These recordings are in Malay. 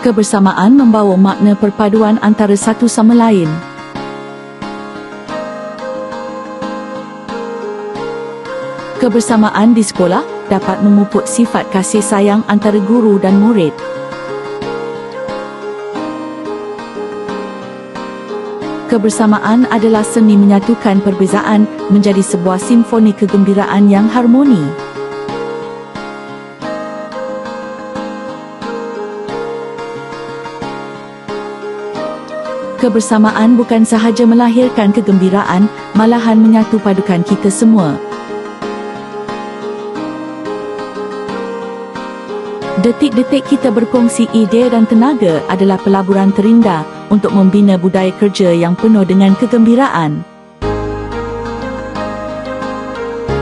Kebersamaan membawa makna perpaduan antara satu sama lain. Kebersamaan di sekolah dapat memupuk sifat kasih sayang antara guru dan murid. Kebersamaan adalah seni menyatukan perbezaan menjadi sebuah simfoni kegembiraan yang harmoni. Kebersamaan bukan sahaja melahirkan kegembiraan, malahan menyatu padukan kita semua. Detik-detik kita berkongsi ide dan tenaga adalah pelaburan terindah untuk membina budaya kerja yang penuh dengan kegembiraan.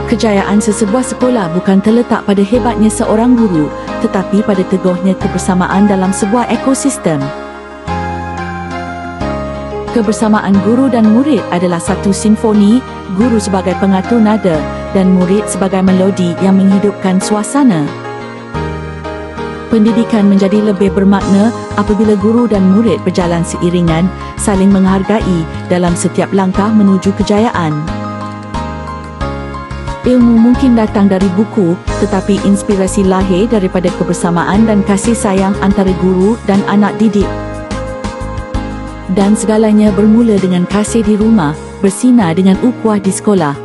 Kejayaan sesebuah sekolah bukan terletak pada hebatnya seorang guru, tetapi pada teguhnya kebersamaan dalam sebuah ekosistem. Kebersamaan guru dan murid adalah satu simfoni, guru sebagai pengatur nada dan murid sebagai melodi yang menghidupkan suasana. Pendidikan menjadi lebih bermakna apabila guru dan murid berjalan seiringan, saling menghargai dalam setiap langkah menuju kejayaan. Ilmu mungkin datang dari buku, tetapi inspirasi lahir daripada kebersamaan dan kasih sayang antara guru dan anak didik. Dan segalanya bermula dengan kasih di rumah, bersinar dengan ukhuwah di sekolah.